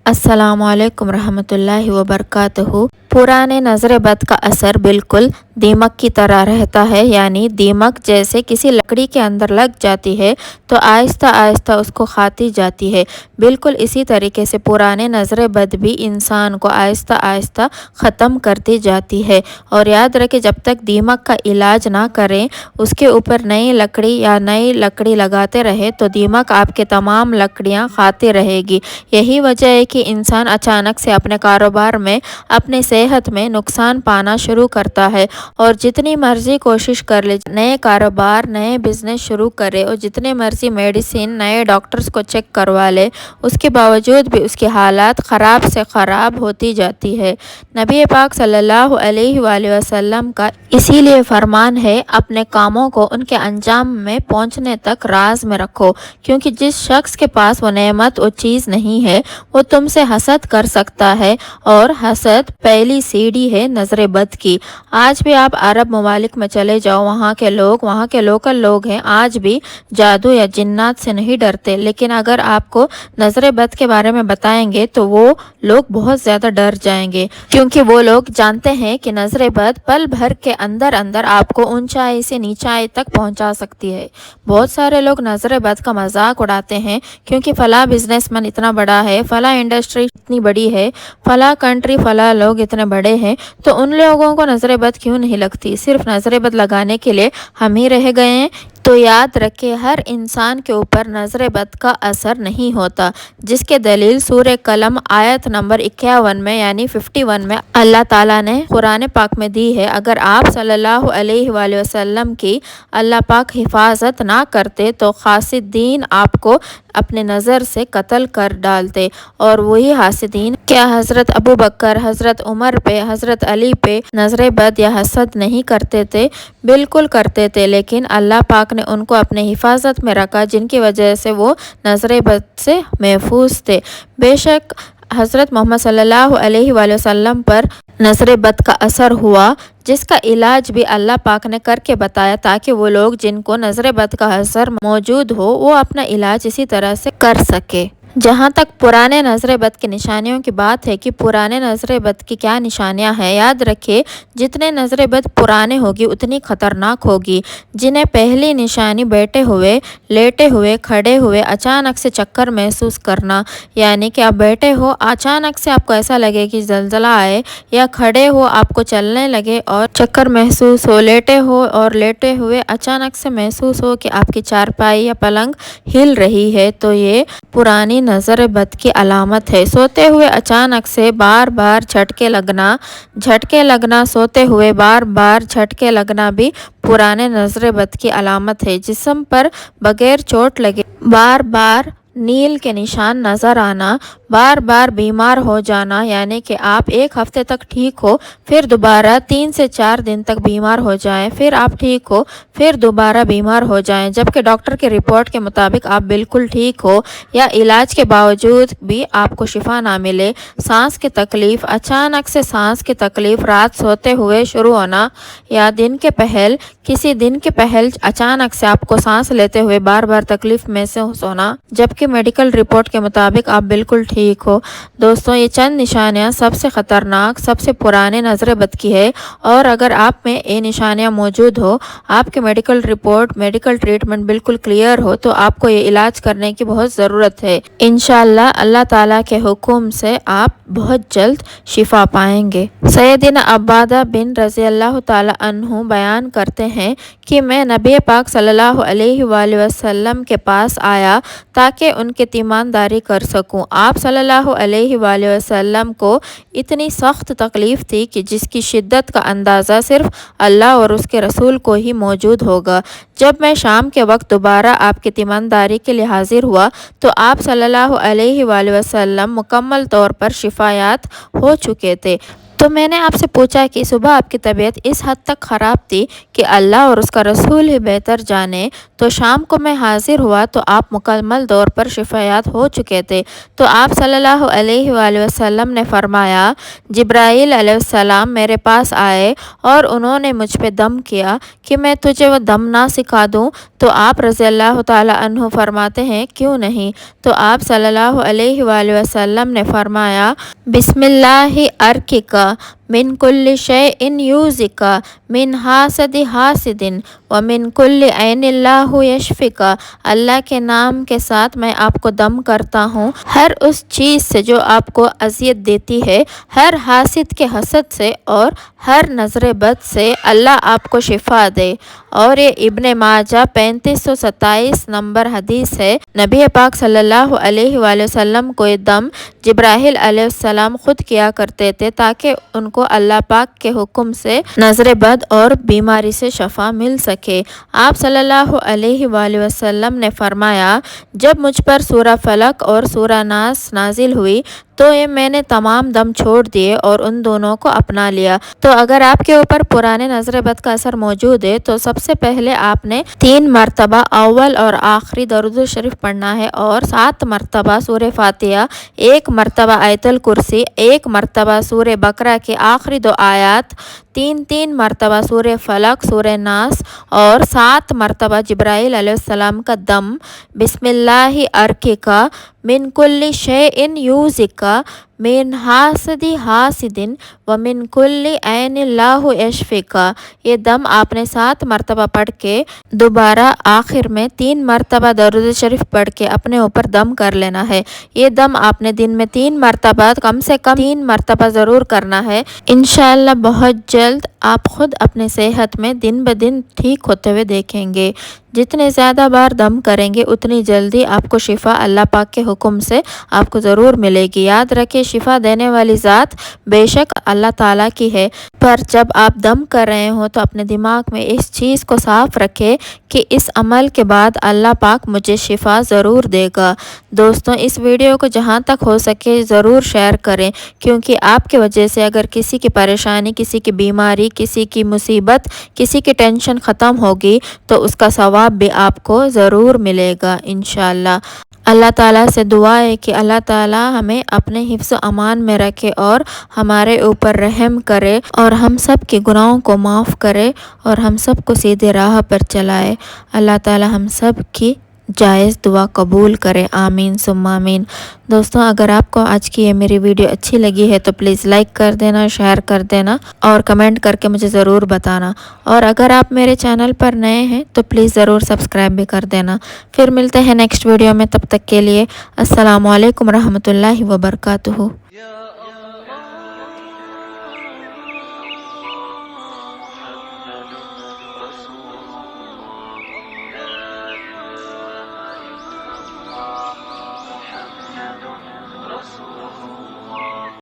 अस्सलाम वालेकुम रहमतुल्लाहि व बरकातहू। पुराने नज़र बद का असर बिल्कुल दीमक की तरह रहता है, यानी दीमक जैसे किसी लकड़ी के अंदर लग जाती है तो आहिस्ता आहिस्ता उसको खाती जाती है। बिल्कुल इसी तरीके से पुराने नज़र बद भी इंसान को आहिस्ता आहिस्ता ख़त्म करती जाती है। और याद रखें, जब तक दीमक का इलाज ना करें, उसके ऊपर नई लकड़ी लगाते रहे तो दीमक आपके तमाम लकड़ियाँ खाती रहेगी। यही वजह है कि इंसान अचानक से अपने कारोबार में, अपनी सेहत में नुकसान पाना शुरू करता है। और जितनी मर्जी कोशिश कर ले, नए कारोबार, नए बिजनेस शुरू करे और जितने मर्जी मेडिसिन, नए डॉक्टर्स को चेक करवा ले, उसके बावजूद भी उसकी हालात ख़राब से ख़राब होती जाती है। नबी पाक सल्लल्लाहु अलैहि वसल्लम का इसीलिए फरमान है, अपने कामों को उनके अंजाम में पहुंचने तक राज में रखो, क्योंकि जिस शख्स के पास वो नेमत और चीज़ नहीं है, वो तुमसे हसद कर सकता है। और हसद पहली सीढ़ी है नज़र बद की। आज भी आप अरब ममालिक में चले जाओ, वहाँ के लोग, वहाँ के लोकल लोग हैं, आज भी जादू या जिन्नात से नहीं डरते। लेकिन अगर आपको नज़र बद के बारे में बताएंगे तो वो लोग बहुत ज़्यादा डर जाएंगे, क्योंकि वो लोग जानते हैं कि नज़र बद पल भर के अंदर अंदर आपको ऊंचाई से नीचाई तक पहुंचा सकती है। बहुत सारे लोग नज़र बद का मजाक उड़ाते हैं, क्योंकि फला बिजनेसमैन इतना बड़ा है, फला इंडस्ट्री इतनी बड़ी है, फला कंट्री, फला लोग इतने बड़े हैं, तो उन लोगों को नज़र बद क्यों नहीं लगती? सिर्फ नज़र बद लगाने के लिए हम ही रह गए हैं। तो याद रखें, हर इंसान के ऊपर नज़र बद का असर नहीं होता, जिसके दलील सूरह कलम आयत नंबर 51 में यानी 51 में अल्लाह ताला ने कुरान पाक में दी है। अगर आप सल्लल्लाहु अलैहि वसल्लम की अल्लाह पाक हिफाजत ना करते तो हासिदीन आपको अपने नज़र से कत्ल कर डालते। और वही हासिदीन क्या हज़रत अबू बकर, हज़रत उमर पे, हज़रत अली पे नज़र बद या हसद नहीं करते थे? बिल्कुल करते थे, लेकिन अल्लाह पाक ने उनको अपने हिफाजत में रखा, जिनकी वजह से वो नज़र बद से महफूज थे। बेशक हज़रत मोहम्मद सल्लल्लाहु अलैहि वसल्लम पर नज़र बद का असर हुआ, जिसका इलाज भी अल्लाह पाक ने करके बताया, ताकि वो लोग जिनको नज़र बद का असर मौजूद हो, वो अपना इलाज इसी तरह से कर सके। जहाँ तक पुराने नज़र बद की निशानियों की बात है कि पुराने नज़र बद की क्या निशानियाँ हैं, याद रखिए, जितने नज़र बद पुराने होगी उतनी ख़तरनाक होगी। जिन्हें पहली निशानी बैठे हुए, लेटे हुए, खड़े हुए अचानक से चक्कर महसूस करना, यानी कि आप बैठे हो, अचानक से आपको ऐसा लगे कि ज़लज़ला आए, या खड़े हो आपको चलने लगे और चक्कर महसूस हो, लेटे हो और लेटे हुए अचानक से महसूस हो कि आपकी चारपाई या पलंग हिल रही है, तो ये पुरानी नज़र बद की अलामत है। सोते हुए अचानक से बार बार झटके लगना, सोते हुए बार बार झटके लगना भी पुराने नज़र बद की अलामत है। जिस्म पर बगैर चोट लगे बार बार नील के निशान नज़र आना, बार बार बीमार हो जाना, यानी कि आप एक हफ्ते तक ठीक हो, फिर दोबारा 3 से 4 दिन तक बीमार हो जाएं, फिर आप ठीक हो, फिर दोबारा बीमार हो जाएं, जबकि डॉक्टर की रिपोर्ट के मुताबिक आप बिल्कुल ठीक हो, या इलाज के बावजूद भी आपको शिफा ना मिले। सांस की तकलीफ़, अचानक से सांस की तकलीफ़ रात सोते हुए शुरू होना, या किसी दिन के पहल अचानक से आपको सांस लेते हुए बार बार तकलीफ़ महसूस होना, जबकि मेडिकल रिपोर्ट के मुताबिक आप बिल्कुल ठीक हो। दोस्तों, ये चंद निशानियाँ सबसे ख़तरनाक, सबसे पुराने नज़र बद की है। और अगर आप में ये निशानियाँ मौजूद हो, आपके मेडिकल रिपोर्ट, मेडिकल ट्रीटमेंट बिल्कुल क्लियर हो, तो आपको ये इलाज करने की बहुत ज़रूरत है। इंशाअल्लाह अल्लाह ताला के हुक्म से आप बहुत जल्द शिफा पाएंगे। सैयदना अब्बादा बिन रज़ी अल्लाह ताला अन्हु बयान करते हैं कि मैं नबी पाक सल्लल्लाहु अलैहि वसल्लम के पास आया ताकि उनकी तीमानदारी कर सकूं। आप सल्लल्लाहु अलैहि वसल्लम को इतनी सख्त तकलीफ़ थी कि जिसकी शिद्दत का अंदाज़ा सिर्फ अल्लाह और उसके रसूल को ही मौजूद होगा। जब मैं शाम के वक्त दोबारा आपकी तीमानदारी के लिए हाजिर हुआ तो आप सल्लल्लाहु अलैहि वसल्लम मुकम्मल तौर पर शिफायात हो चुके थे। तो تو میں نے آپ سے پوچھا کہ صبح آپ کی طبیعت اس حد تک خراب تھی کہ اللہ اور اس کا رسول ہی بہتر جانے، تو شام کو میں حاضر ہوا تو آپ مکمل طور پر شفایاب ہو چکے تھے۔ تو آپ صلی اللہ علیہ وآلہ وسلم نے فرمایا، جبرائیل علیہ السلام میرے پاس آئے اور انہوں نے مجھ پہ دم کیا کہ میں تجھے وہ دم نہ سکھا دوں؟ تو آپ رضی اللہ تعالیٰ عنہ فرماتے ہیں، کیوں نہیں؟ تو آپ صلی اللہ علیہ وآلہ وسلم نے فرمایا، بسم اللہ ارقک من کل شیء یؤذک من حاسد حاسد ومن کل عین اللہ یشفیک۔ اللہ کے نام کے ساتھ میں آپ کو دم کرتا ہوں ہر اس چیز سے جو آپ کو اذیت دیتی ہے، ہر حاسد کے حسد سے اور ہر نظر بد سے اللہ آپ کو شفا دے۔ اور یہ ابن ماجہ 3527 نمبر حدیث ہے۔ نبی پاک صلی اللہ علیہ وآلہ وسلم کو یہ دم جبرائیل علیہ السلام خود کیا کرتے تھے تاکہ ان کو اللہ پاک کے حکم سے نظر بد اور بیماری سے شفا مل سکے۔ آپ صلی اللہ علیہ وآلہ وسلم نے فرمایا، جب مجھ پر سورہ فلق اور سورہ ناس نازل ہوئی تو یہ میں نے تمام دم چھوڑ دیے اور ان دونوں کو اپنا لیا۔ تو اگر آپ کے اوپر پرانے نظر بد کا اثر موجود ہے تو سب سے پہلے آپ نے 3 مرتبہ اول اور آخری درود شریف پڑھنا ہے اور 7 مرتبہ سورہ فاتحہ، 1 مرتبہ آیت الکرسی، 1 مرتبہ سورہ بقرہ کے آخری 2 آیات، 3 مرتبہ سورہ فلق، سورہ ناس اور 7 مرتبہ جبرائیل علیہ السلام کا دم، بسم اللہ ارقک من کل شیء یؤذک من حاسد حاسد ومن کل عین اللہ یشفیک۔ یہ دم آپ نے 7 مرتبہ پڑھ کے دوبارہ آخر میں 3 مرتبہ درود شریف پڑھ کے اپنے اوپر دم کر لینا ہے۔ یہ دم آپ نے دن میں 3 مرتبہ کم سے کم 3 مرتبہ ضرور کرنا ہے۔ انشاءاللہ بہت جلد آپ خود اپنے صحت میں دن بدن ٹھیک ہوتے ہوئے دیکھیں گے۔ جتنے زیادہ بار دم کریں گے اتنی جلدی آپ کو شفا اللہ پاک کے حکم سے آپ کو ضرور ملے گی۔ یاد رکھیں، شفا دینے والی ذات بے شک اللہ تعالیٰ کی ہے، پر جب آپ دم کر رہے ہوں تو اپنے دماغ میں اس چیز کو صاف رکھیں کہ اس عمل کے بعد اللہ پاک مجھے شفا ضرور دے گا۔ دوستوں، اس ویڈیو کو جہاں تک ہو سکے ضرور شیئر کریں، کیونکہ آپ کی وجہ سے اگر کسی کی پریشانی، کسی کی بیماری، کسی کی مصیبت، کسی کی ٹینشن ختم ہوگی تو اس کا ثواب بھی آپ کو ضرور ملے گا انشاءاللہ۔ اللہ تعالیٰ سے دعا ہے کہ اللہ تعالیٰ ہمیں اپنے حفظ و امان میں رکھے اور ہمارے اوپر رحم کرے اور ہم سب کے گناہوں کو معاف کرے اور ہم سب کو سیدھے راہ پر چلائے۔ اللہ تعالیٰ ہم سب کی جائز دعا قبول کرے، آمین ثم آمین۔ دوستوں، اگر آپ کو آج کی یہ میری ویڈیو اچھی لگی ہے تو پلیز لائک کر دینا، شیئر کر دینا اور کمنٹ کر کے مجھے ضرور بتانا، اور اگر آپ میرے چینل پر نئے ہیں تو پلیز ضرور سبسکرائب بھی کر دینا۔ پھر ملتے ہیں نیکسٹ ویڈیو میں، تب تک کے لیے السلام علیکم ورحمۃ اللہ وبرکاتہ۔